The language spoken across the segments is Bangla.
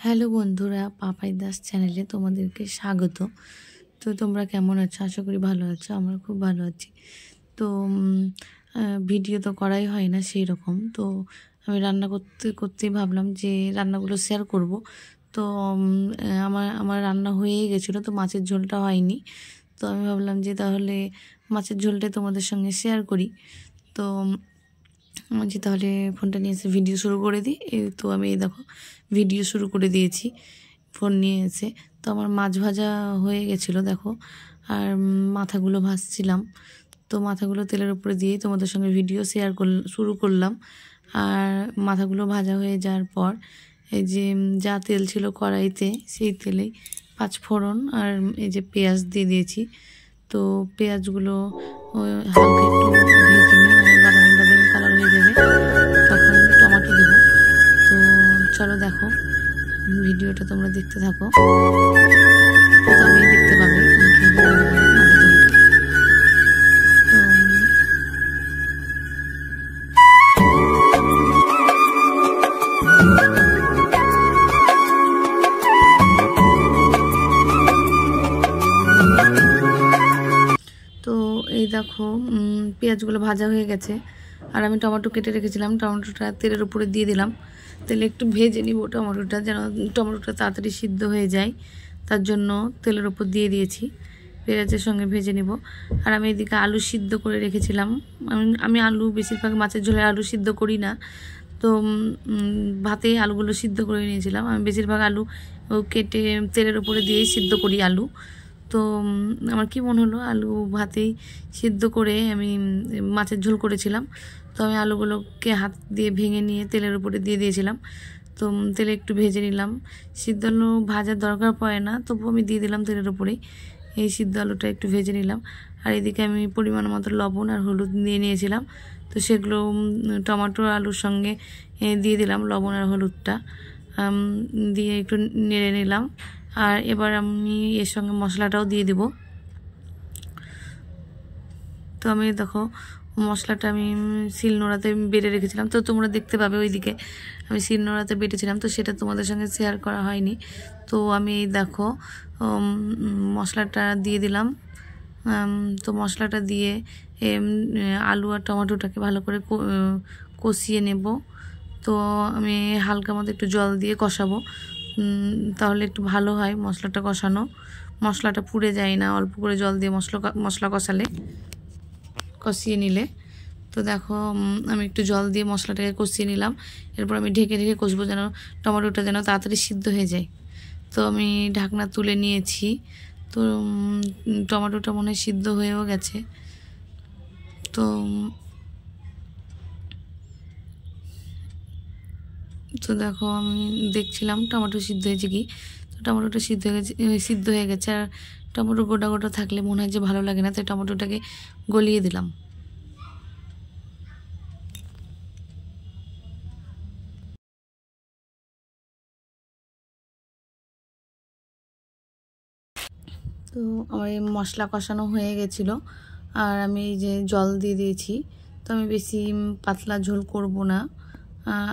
হ্যালো বন্ধুরা, পাপাই দাস চ্যানেলে তোমাদেরকে স্বাগত। তো তোমরা কেমন আছো? আশা করি ভালো আছো। আমরা খুব ভালো আছি। তো ভিডিও তো করাই হয় না সেই রকম। তো আমি রান্না করতেই ভাবলাম যে রান্নাগুলো শেয়ার করব। তো আমার রান্না হয়েই গেছিলো, তো মাছের ঝোলটা হয়নি। তো আমি ভাবলাম যে তাহলে মাছের ঝোলটাই তোমাদের সঙ্গে শেয়ার করি। তো যে তাহলে ফোনটা নিয়ে এসে ভিডিও শুরু করে দিই। তো আমি দেখো ভিডিও শুরু করে দিয়েছি ফোন নিয়ে এসে। তো আমার মাছ ভাজা হয়ে গেছিলো দেখো, আর মাথাগুলো ভাজছিলাম। তো মাথাগুলো তেলের উপরে দিয়ে তোমাদের সঙ্গে ভিডিও শেয়ার শুরু করলাম। আর মাথাগুলো ভাজা হয়ে যাওয়ার পর এই যে যা তেল ছিল কড়াইতে, সেই তেলেই পাঁচফোড়ন আর এই যে পেঁয়াজ দিয়ে দিয়েছি। তো পেঁয়াজগুলো হালকা একটু ভেজে নিয়ে মানে বাদামি বাদামি কালার হয়ে যাবে, তখন টমেটো দেবো। তো চলো দেখো ভিডিওটা তোমরা দেখতে থাকো। তো আমি দেখতে পাবে আমি কীভাবে রান্না করি মাছের ঝোলটা। তো এই দেখো পেঁয়াজগুলো ভাজা হয়ে গেছে, আর আমি টমেটো কেটে রেখেছিলাম, টমেটোটা তেলের উপরে দিয়ে দিলাম। তেলে একটু ভেজে নিব টমেটোটা, যেন টমেটোটা তাড়াতাড়ি সিদ্ধ হয়ে যায়, তার জন্য তেলের উপর দিয়ে দিয়েছি। পেঁয়াজের সঙ্গে ভেজে নিব। আর আমি এদিকে আলু সিদ্ধ করে রেখেছিলাম। আমি আলু বেশিরভাগ মাছের ঝোলে আলু সিদ্ধ করি না, তো ভাতে আলুগুলো সিদ্ধ করে নিয়েছিলাম। আমি বেশিরভাগ আলু কেটে তেলের উপরে দিয়েই সিদ্ধ করি আলু। তো আমার কি মনে হলো আলু ভাতেই সিদ্ধ করে আমি মাছের ঝোল করেছিলাম। তো আমি আলুগুলোকে হাত দিয়ে ভেঙে নিয়ে তেলের উপরে দিয়ে দিয়েছিলাম। তো তেলে একটু ভেজে নিলাম। সিদ্ধ আলু ভাজার দরকার পড়ে না, তবু আমি দিয়ে দিলাম তেলের উপরেই। এই সিদ্ধ আলুটা একটু ভেজে নিলাম। আর এদিকে আমি পরিমাণ মতো লবণ আর হলুদ দিয়ে নিয়েছিলাম। তো সেগুলো টমেটো আলুর সঙ্গে দিয়ে দিলাম লবণ আর হলুদটা, দিয়ে একটু নেড়ে নিলাম। আর এবার আমি এর সঙ্গে মশলাটাও দিয়ে দেব। তো আমি দেখো মশলাটা আমি শিলনোড়াতে বেটে রেখেছিলাম, তো তোমরা দেখতে পাবে ওইদিকে আমি শিলনোড়াতে বেটেছিলাম, তো সেটা তোমাদের সঙ্গে শেয়ার করা হয়নি। তো আমি দেখো মশলাটা দিয়ে দিলাম। তো মশলাটা দিয়ে আলু আর টমেটোটাকে ভালো করে কষিয়ে নেব। তো আমি হালকা মতো একটু জল দিয়ে কষাবো, তাহলে একটু ভালো হয় মশলাটা কষানো, মশলাটা পুড়ে যায় না অল্প করে জল দিয়ে মশলা কষিয়ে নিলে। তো দেখো আমি একটু জল দিয়ে মশলাটাকে কষিয়ে নিলাম। এরপর আমি ঢেকে ঢেকে কষবো, যেন টমেটোটা যেন তাড়াতাড়ি সিদ্ধ হয়ে যায়। তো আমি ঢাকনা তুলে নিয়েছি। তো টমেটোটা মনে হয় সিদ্ধ হয়েও গেছে। তো দেখো আমি দেখছিলাম টমেটো সিদ্ধ হয়েছে কি। তো টমেটোটা সিদ্ধ হয়ে গেছে। আর টমেটো গোটা গোটা থাকলে মনে হয় যে ভালো লাগে না, তাই টমেটোটাকে গলিয়ে দিলাম। তো আমার এই মশলা কষানো হয়ে গেছিলো, আর আমি এই যে জল দিয়ে দিয়েছি। তো আমি বেশি পাতলা ঝোল করব না,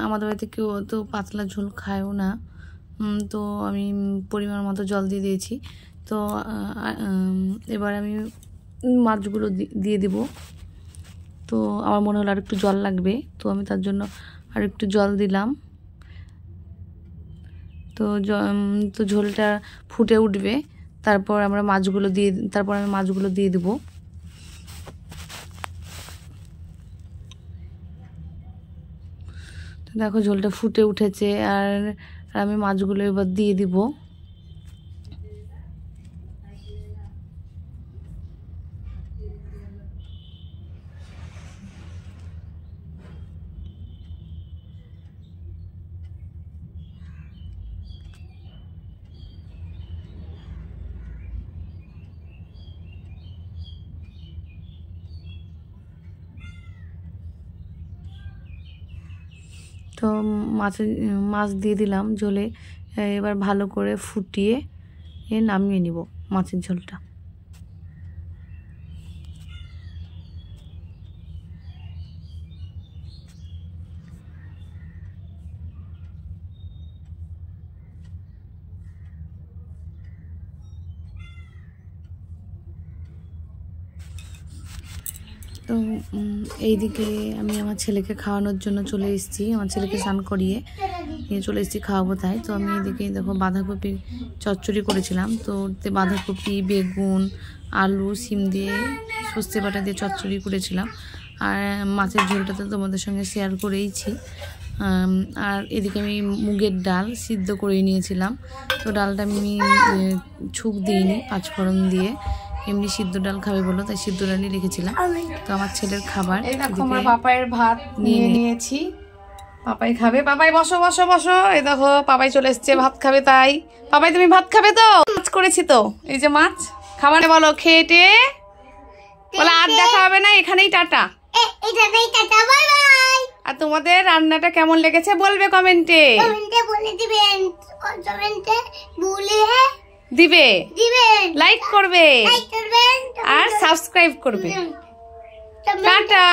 আমাদের বাড়িতে কেউ তো পাতলা ঝোল খায়ও না। তো আমি পরিমাণ মতো জল দিয়ে দিয়েছি। তো এবার আমি মাছগুলো দিয়ে দেব। তো আমার মনে হলো আর একটু জল লাগবে, তো আমি তার জন্য আর একটু জল দিলাম। তো ঝোলটা ফুটে উঠবে, তারপর আমি মাছগুলো দিয়ে দেবো। তো দেখো ঝোলটা ফুটে উঠেছে, আর আমি মাছগুলো এবার দিয়ে দিব। তো মাছ দিয়ে দিলাম ঝোলে। এবার ভালো করে ফুটিয়ে নামিয়ে নিব মাছের ঝোলটা। তো এইদিকে আমি আমার ছেলেকে খাওয়ানোর জন্য চলে এসেছি, আমার ছেলেকে স্নান করিয়ে নিয়ে চলে এসেছি খাওয়াবো তাই। তো আমি এদিকে দেখো বাঁধাকপির চচ্চড়ি করেছিলাম, তো বাঁধাকপি, বেগুন, আলু, সিম দিয়ে সর্ষে বাটা দিয়ে চচ্চড়ি করেছিলাম। আর মাছের ঝোলটা তো তোমাদের সঙ্গে শেয়ার করেইছি। আর এদিকে আমি মুগের ডাল সিদ্ধ করে নিয়েছিলাম, তো ডালটা আমি ছুঁক দিইনি, পাঁচফোড়ন দিয়ে এমনি সিদ্ধ ডাল খাবে বলো তাই সিদ্ধ ডালই রেখেছিলাম। তো আমার ছেলের খাবার আমার পাপাইয়ের ভাত নিয়ে নিয়েছি, পাপাই খাবে। পাপাই বসো বসো বসো, এই দেখো পাপাই চলে এসছে ভাত খাবে। তাই পাপাই তুমি ভাত খাবে তো? মাছ করেছি তো, এই যে মাছ খাবারে বলো খেটে বলে আর দেখা হবে না, এখানেই টাটা। আর তোমাদের রান্নাটা কেমন লেগেছে বলবে কমেন্টে, বলে দিবেন, কমেন্টে দিবে, লাইক করবে আর সাবস্ক্রাইব করবে। টাটা।